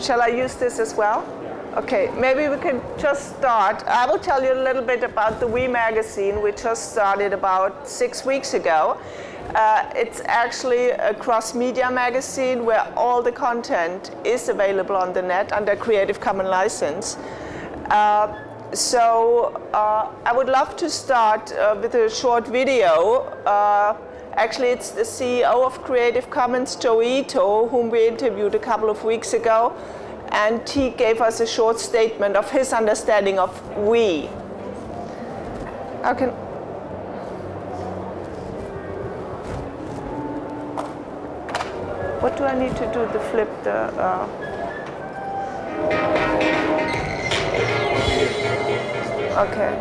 Shall I use this as well? Okay, maybe we can just start. I will tell you a little bit about the Wemagazine. We just started about 6 weeks ago. It's actually a cross-media magazine where all the content is available on the net under Creative Commons license. I would love to start with a short video. Actually, it's the CEO of Creative Commons, Joe Ito, whom we interviewed a couple of weeks ago. And he gave us a short statement of his understanding of we. What do I need to do to flip the... Okay.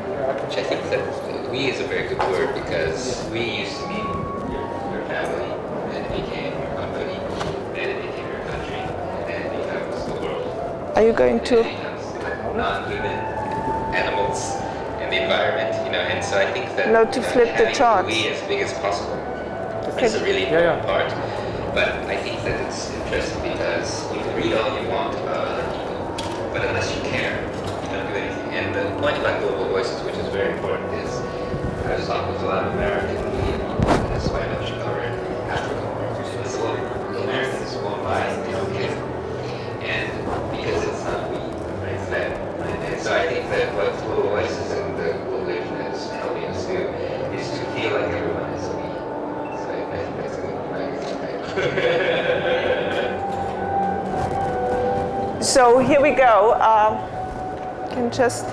Which I think that we is a very good word because we used to mean your family, then it became your company, then it became your country, and then it becomes the world. Are you going to? Non-human animals and the environment, and so I think that no, to flip the chart. We as big as possible is a really important part. But I think that it's interesting because you can read all you want about other people, but unless you care, you don't do anything. And the point about global voices, which is very important, is I was talking with a lot of American media people, and that's why I know you covered Africa. It's the Americans won't buy it, they don't care. And because it's not we, it's them. And so I think that what global voices and the global internet is helping us do is to feel like everyone is we. So I think that's a good So here we go. Can just,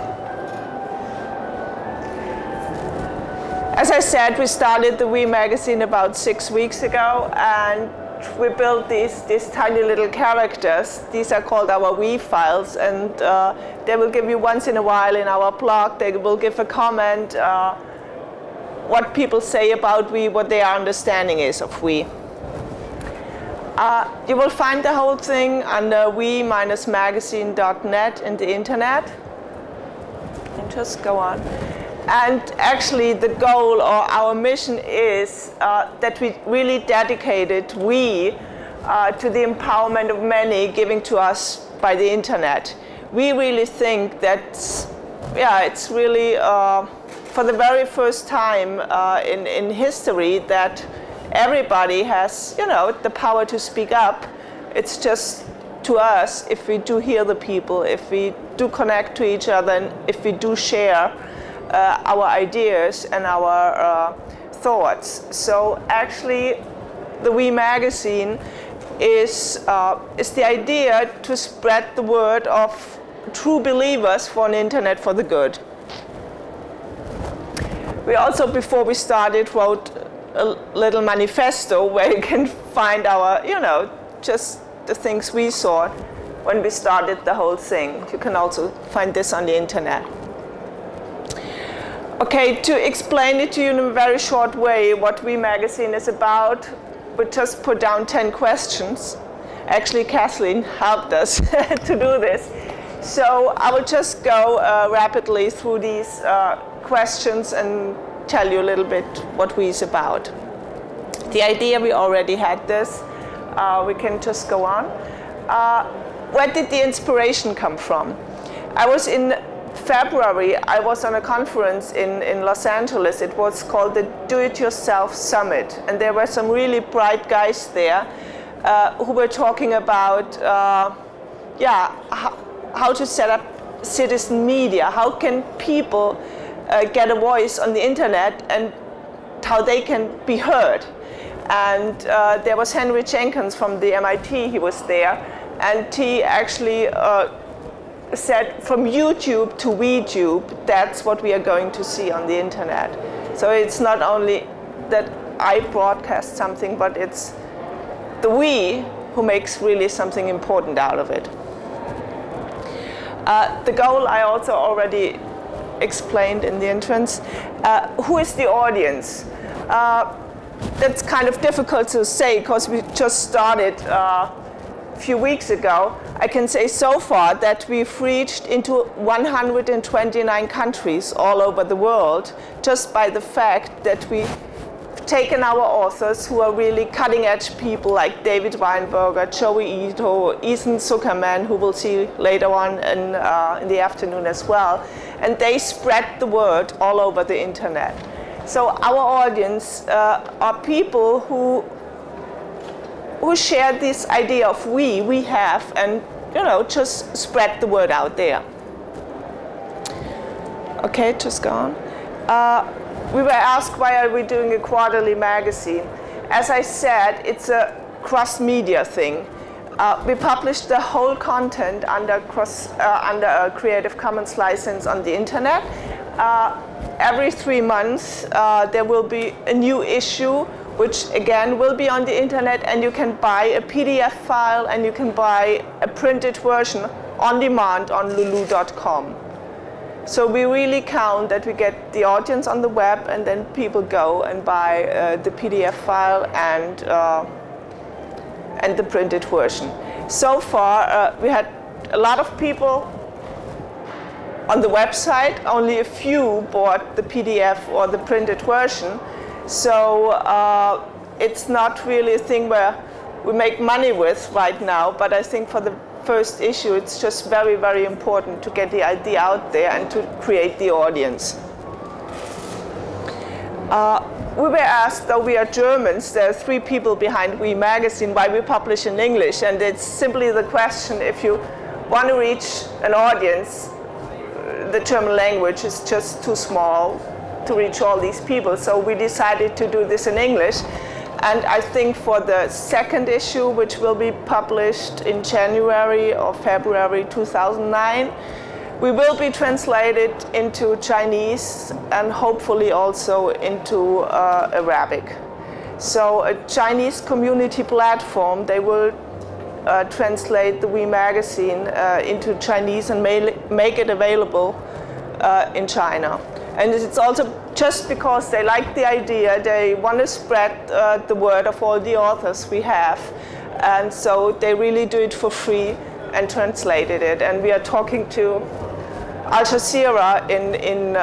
as I said, we started the Wemagazine about 6 weeks ago, and we built these tiny little characters. These are called our We files, and they will give you once in a while in our blog. They will give a comment, what people say about we, what their understanding is of we. You will find the whole thing under we-magazine.net in the internet. And just go on. And actually the goal or our mission is that we really dedicated we to the empowerment of many given to us by the internet. We really think that, it's really for the very first time in history that everybody has, the power to speak up. It's just to us if we do hear the people, if we do connect to each other, and if we do share our ideas and our thoughts. So actually, the Wemagazine is the idea to spread the word of true believers for an internet for the good. We also, before we started, wrote a little manifesto where you can find our, just the things we saw when we started the whole thing. You can also find this on the internet. Okay, to explain it to you in a very short way, what Wemagazine is about, we just put down 10 questions. Actually, Kathleen helped us to do this. So I will just go rapidly through these questions and tell you a little bit what we is about. The idea, we already had this. We can just go on. Where did the inspiration come from? I was in February, I was on a conference in Los Angeles. It was called the Do-It-Yourself Summit. And there were some really bright guys there who were talking about how to set up citizen media. How can people get a voice on the internet and how they can be heard. And there was Henry Jenkins from the MIT, he was there, and he actually said from YouTube to WeTube, that's what we are going to see on the internet. So it's not only that I broadcast something, but it's the we who makes really something important out of it. The goal I also already explained in the entrance. Who is the audience? That's kind of difficult to say because we just started a few weeks ago. I can say so far that we've reached into 129 countries all over the world just by the fact that we taken our authors, who are really cutting-edge people like David Weinberger, Joey Ito, Ethan Zuckerman, who we'll see later on in the afternoon as well, and they spread the word all over the internet. So our audience are people who share this idea of we have, and just spread the word out there. Okay, just go on. We were asked, why are we doing a quarterly magazine? As I said, it's a cross-media thing. We publish the whole content under a Creative Commons license on the internet. Every 3 months, there will be a new issue, which again will be on the internet, and you can buy a PDF file and you can buy a printed version on demand on lulu.com. So we really count that we get the audience on the web, and then people go and buy the PDF file and the printed version. So far, we had a lot of people on the website. Only a few bought the PDF or the printed version. So it's not really a thing where we make money with right now, but I think for the first issue, it's just very, very important to get the idea out there and to create the audience. We were asked, though we are Germans, there are 3 people behind Wemagazine, why we publish in English, and it's simply the question, if you want to reach an audience, the German language is just too small to reach all these people, so we decided to do this in English. And I think for the second issue, which will be published in January or February 2009, we will be translated into Chinese and hopefully also into Arabic. So a Chinese community platform, they will translate the Wemagazine into Chinese and make it available in China. And it's also just because they like the idea, they want to spread the word of all the authors we have. And so they really do it for free and translated it. And we are talking to Al Jazeera in